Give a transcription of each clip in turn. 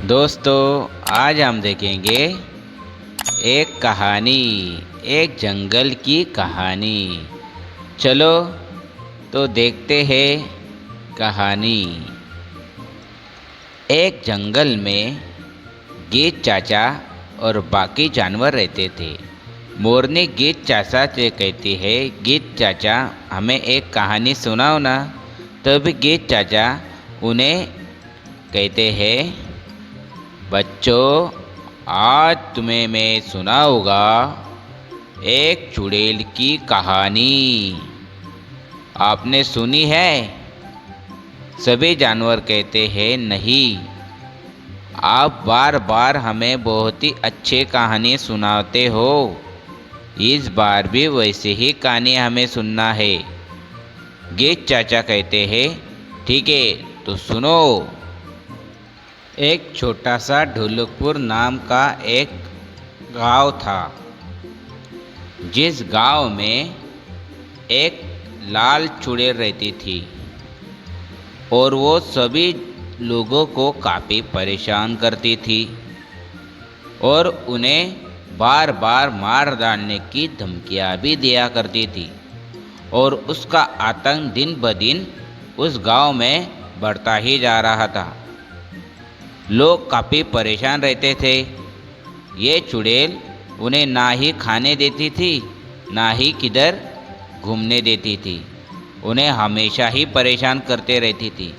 दोस्तों, आज हम देखेंगे एक कहानी, एक जंगल की कहानी। चलो तो देखते हैं कहानी। एक जंगल में गीत चाचा और बाकी जानवर रहते थे। मोरनी गीत चाचा से कहती है, गीत चाचा हमें एक कहानी सुनाओ ना। तब गीत चाचा उन्हें कहते हैं, बच्चों, आज तुम्हें मैं सुनाऊंगा एक चुड़ैल की कहानी। आपने सुनी है? सभी जानवर कहते हैं, नहीं। आप बार बार हमें बहुत ही अच्छी कहानी सुनाते हो। इस बार भी वैसे ही कहानी हमें सुनना है। गीत चाचा कहते हैं, ठीक है तो सुनो। एक छोटा सा ढोलकपुर नाम का एक गांव था। जिस गांव में एक लाल चुड़ैल रहती थी और वो सभी लोगों को काफ़ी परेशान करती थी और उन्हें बार बार मार डालने की धमकियां भी दिया करती थी। और उसका आतंक दिन ब दिन उस गांव में बढ़ता ही जा रहा था। लोग काफ़ी परेशान रहते थे। ये चुड़ैल उन्हें ना ही खाने देती थी, ना ही किधर घूमने देती थी। उन्हें हमेशा ही परेशान करते रहती थी।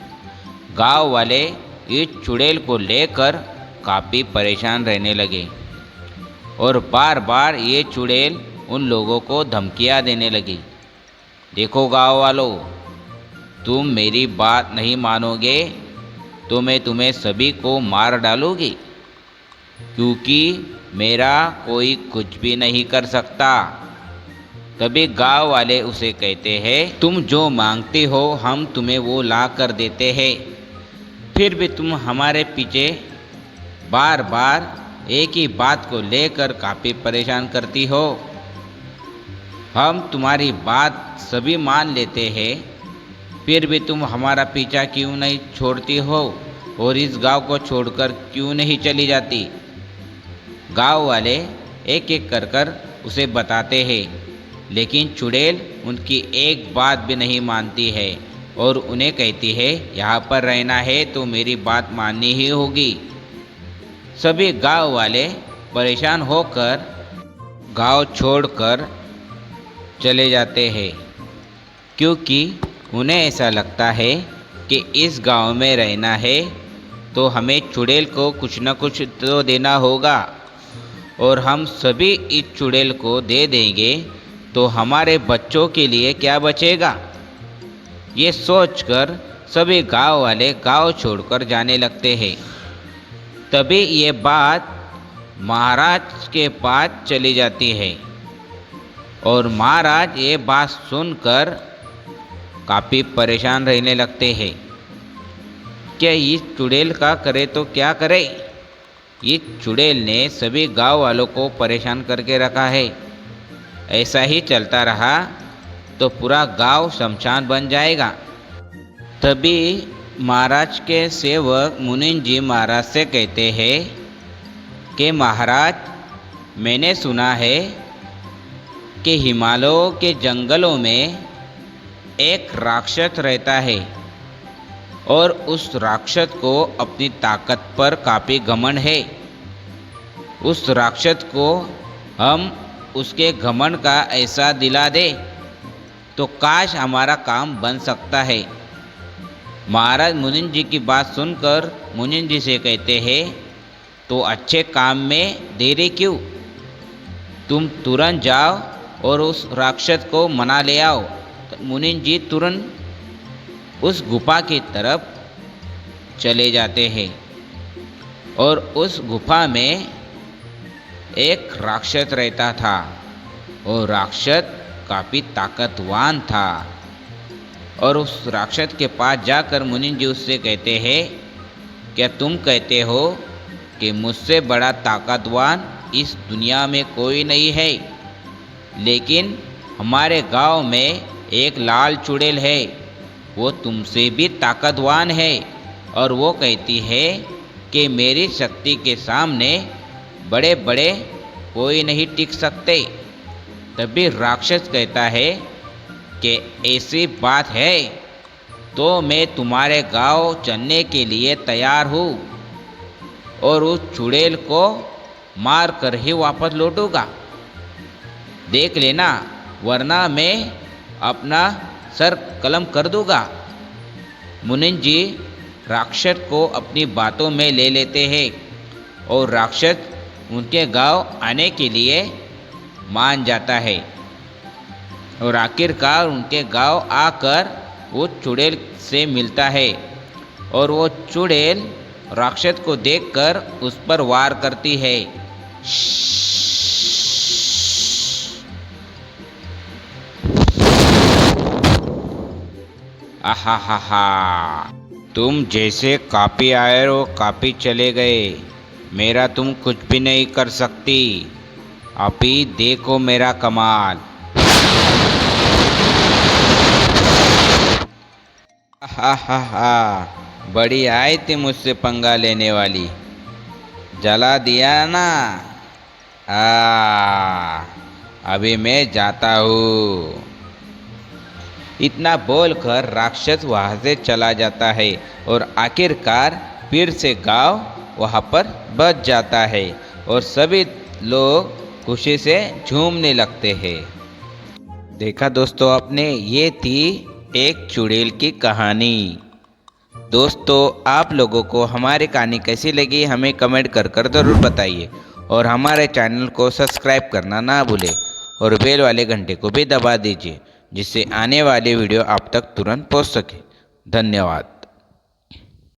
गांव वाले इस चुड़ैल को लेकर काफ़ी परेशान रहने लगे और बार बार ये चुड़ैल उन लोगों को धमकियां देने लगी। देखो गांव वालों, तुम मेरी बात नहीं मानोगे तो मैं तुम्हें सभी को मार डालूंगी, क्योंकि मेरा कोई कुछ भी नहीं कर सकता। तभी गांव वाले उसे कहते हैं, तुम जो मांगते हो हम तुम्हें वो ला कर देते हैं, फिर भी तुम हमारे पीछे बार बार एक ही बात को लेकर काफ़ी परेशान करती हो। हम तुम्हारी बात सभी मान लेते हैं, फिर भी तुम हमारा पीछा क्यों नहीं छोड़ती हो और इस गांव को छोड़कर क्यों नहीं चली जाती। गांव वाले एक एक कर कर उसे बताते हैं, लेकिन चुड़ैल उनकी एक बात भी नहीं मानती है और उन्हें कहती है, यहाँ पर रहना है तो मेरी बात माननी ही होगी। सभी गांव वाले परेशान होकर गांव छोड़कर चले जाते हैं, क्योंकि उन्हें ऐसा लगता है कि इस गांव में रहना है तो हमें चुड़ैल को कुछ न कुछ तो देना होगा और हम सभी इस चुड़ैल को दे देंगे तो हमारे बच्चों के लिए क्या बचेगा। ये सोचकर सभी गांव वाले गांव छोड़कर जाने लगते हैं। तभी ये बात महाराज के पास चली जाती है और महाराज ये बात सुनकर काफ़ी परेशान रहने लगते हैं। क्या इस चुड़ैल का करे तो क्या करे। इस चुड़ैल ने सभी गांव वालों को परेशान करके रखा है। ऐसा ही चलता रहा तो पूरा गांव शमशान बन जाएगा। तभी महाराज के सेवक मुनीन जी महाराज से कहते हैं कि महाराज, मैंने सुना है कि हिमालयों के जंगलों में एक राक्षस रहता है और उस राक्षस को अपनी ताकत पर काफ़ी घमंड है। उस राक्षस को हम उसके घमंड का एहसास दिला दे तो काश हमारा काम बन सकता है। महाराज मुनीन जी की बात सुनकर मुनीन जी से कहते हैं, तो अच्छे काम में देरी क्यों, तुम तुरंत जाओ और उस राक्षस को मना ले आओ। मुनीन जी तुरंत उस गुफा की तरफ चले जाते हैं और उस गुफा में एक राक्षस रहता था और राक्षस काफ़ी ताकतवान था। और उस राक्षस के पास जाकर मुनीन जी उससे कहते हैं, क्या तुम कहते हो कि मुझसे बड़ा ताकतवान इस दुनिया में कोई नहीं है, लेकिन हमारे गांव में एक लाल चुड़ैल है, वो तुमसे भी ताकतवान है और वो कहती है कि मेरी शक्ति के सामने बड़े बड़े कोई नहीं टिक सकते। तभी राक्षस कहता है कि ऐसी बात है तो मैं तुम्हारे गांव चलने के लिए तैयार हूँ और उस चुड़ैल को मार कर ही वापस लौटूंगा। देख लेना, वरना मैं अपना सर कलम कर दूंगा। मुनीम जी राक्षस को अपनी बातों में ले लेते हैं और राक्षस उनके गांव आने के लिए मान जाता है और आखिरकार उनके गांव आकर वो चुड़ैल से मिलता है और वो चुड़ैल राक्षस को देखकर उस पर वार करती है। आहा, तुम जैसे कापी आए हो कापी चले गए, मेरा तुम कुछ भी नहीं कर सकती। अभी देखो मेरा कमाल। हा, बड़ी आई थी मुझसे पंगा लेने वाली, जला दिया ना। अभी मैं जाता हूँ। इतना बोलकर राक्षस वहाँ से चला जाता है और आखिरकार फिर से गांव वहाँ पर बच जाता है और सभी लोग खुशी से झूमने लगते हैं। देखा दोस्तों आपने, ये थी एक चुड़ैल की कहानी। दोस्तों आप लोगों को हमारी कहानी कैसी लगी हमें कमेंट कर ज़रूर बताइए और हमारे चैनल को सब्सक्राइब करना ना भूलें और बेल वाले घंटे को भी दबा दीजिए, जिससे आने वाली वीडियो आप तक तुरंत पहुंच सके। धन्यवाद।